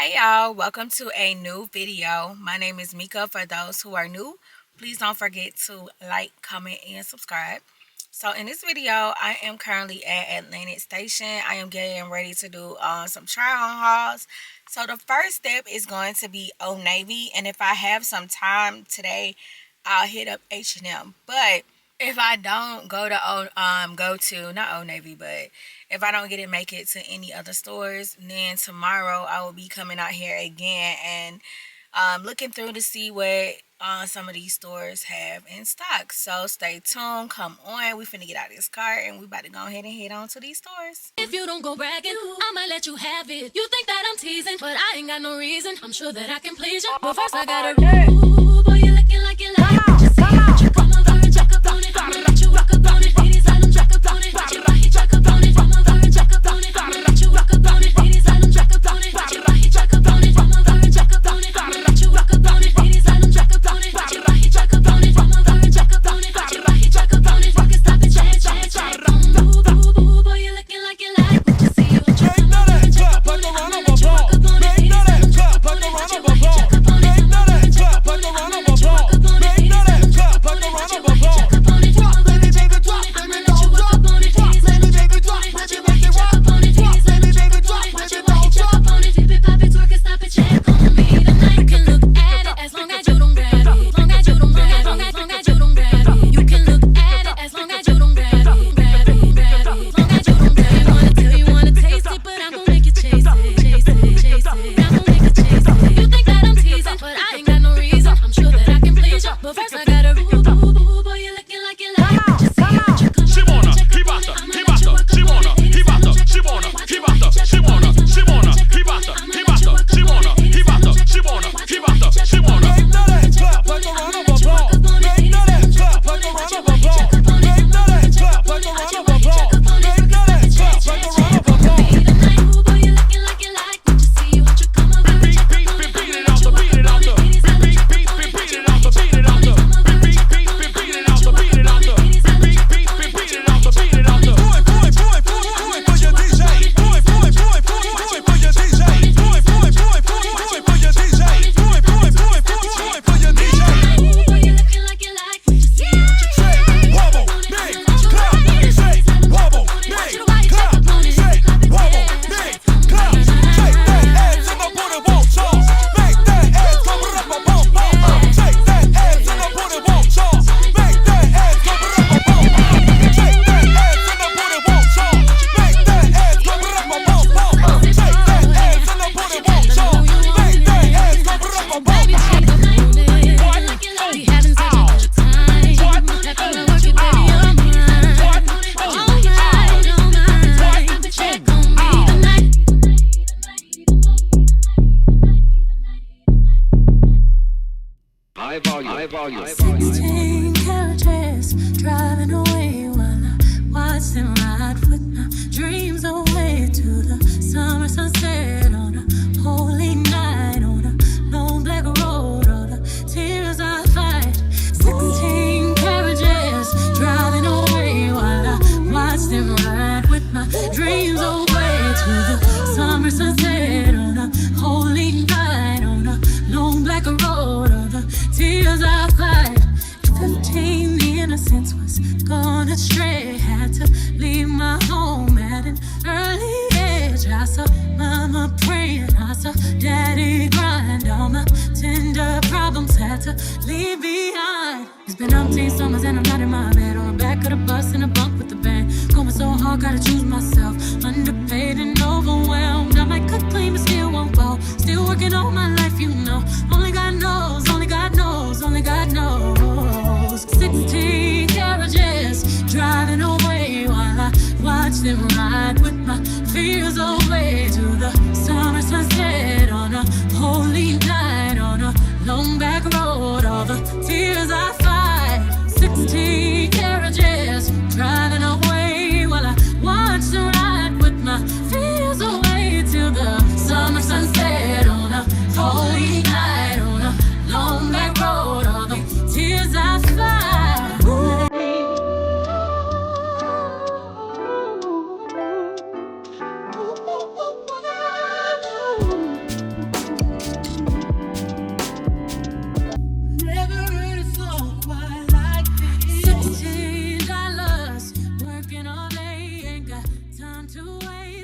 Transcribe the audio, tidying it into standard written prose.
Hey y'all, welcome to a new video. My name is Mika. For those who are new, please don't forget to like, comment, and subscribe. So in this video, I am currently at Atlantic Station. I am getting ready to do some try-on hauls. So the first step is going to be Old Navy, and if I have some time today, I'll hit up H&M. But if I don't go to not Old Navy, but if I don't get to make it to any other stores, then tomorrow I will be coming out here again and looking through to see what some of these stores have in stock. So stay tuned, come on, we finna get out of this car and we about to go ahead and head on to these stores. If you don't go bragging, I might let you have it. You think that I'm teasing, but I ain't got no reason. I'm sure that I can please you, but first I gotta ooh, boy, you looking like you like it. Just say it, you come over and jack up on it. I'ma let you rock up on it. Ladies, let them jack up on it. Watch your body jack up on it. Come over and jack up on it. I'ma let you rock up on it. Ladies, let them jack up on it. Watch your body jack up on it. Come over and jack up on it. I'ma let you rock up on it. Ladies, let them jack up on it. Watch your body jack up on it. Come over and jack up on it. Watch your body jack up on it. Rock it, stop it, jack it, jack it, jack it. Boo, boo, boo, boy, you looking like you like it. Just see you jack up on it. Jack up on it. I'ma let you rock up on it. Ladies, let them jack up on it. Watch your body jack up on it. Come over and jack up on it. I'ma let you rock up on it. Ladies, let them jack up on it. Watch your body jack up on it. Come over and jack up on it. I'ma let you rock up on it. Ladies, let them jack up on it. Watch your body jack up on it. Ladies, let them jack up on it. Watch your body jack up on it. Dip it, pop it, twerk it, stop it, check on me tonight. You can look at it as long as you don't grab it. Long as you don't grab it. Long as you don't grab it. You can look at it as long as you don't grab it. Grab it, grab it. Long as you don't grab it. Wanna tell you wanna taste it, but I'm gonna make you chase it, chase it, chase it. I'm gonna make you chase it. You think that I'm teasing, but I ain't got no reason. I'm sure that I can please you, but first I gotta boo, boo, boo, boy, you looking like you like it. Just see what you come She on wanna, and check he up on about it. to, I'ma he let about you to, rock she up on wanna, it. he about to, she wanna, he about to, she wanna, she wanna, he about to, he about to, she wanna, he about to, she wanna, he about to, she wanna. Make that clap like a round of applause. Make that clap like a round of applause. Make that clap like a round of applause. Make that clap like a round of applause. Ooh, boy, you looking like you like what you see. Won't you come over and Beat, check beat, up on beat, it? beat I'ma it let out you the, rock beat it up out on the, it. Ladies, let them beat, check beat, up on beat, it. beat Watch it your out the, body beat check it up out on the, it. Come over beat, and check beat, up on it. beat it I'ma out let the, you beat rock it up out on the, it. Ladies, let them beat, check up beat, on it. beat Watch your it out the, body beat check it up out on it. the. I'ma let you rock up on it. Ladies, let them For check your up on DJ. it. Boy, boy, boy, boy, for your DJ. Boy, boy, boy, boy, for your DJ. Boy, boy, boy, boy, for your DJ. Ooh, boy, you looking like you like what you see. Won't you come over and check Wobble, up on it? big I'ma let you rock clap. up on it. Say, Ladies, let them check wobble, up on it. Watch big your body check clap. up on it. Say, Clap it, wobble, yeah. big clap. Take that ass and I put it on top. Make that ass go up a bump bump. Take that ass and I put it on top. Make that ass go up a bump bump. Take that ass and I put it on top. Make that ass go up a bump bump. Take that ass and I put it on top. Make that ass go up a bump Baby, bump. check up on it. We having such a good time. Have fun and work it, baby, you're mine. All night, all night. Check on me tonight. High volume, high volume. 16 carriages driving away while I watch them ride with my dreams away to the summer sunset on a holy night on a long black road. All the tears I fight. 16 carriages driving away while I watch them ride with my dreams away to the summer sunset on a holy night on a long black road. All the tears I cried. 15, the innocence was gone astray. Had to leave my home at an early age. I saw mama praying, I saw daddy grind. All my tender problems had to leave behind. It's been umpteen summers and I'm not in my bed. On the back of the bus in a bunk with the band. Going so hard, gotta choose myself. Underpaid and overwhelmed. I might cut clean but still won't go. Still working all my life, you know. Only God knows, only God knows, only God knows. 16 carriages driving away while I watch them ride with my fears away to the summer sunset on a holy night on a long back road. All the tears I fight. 16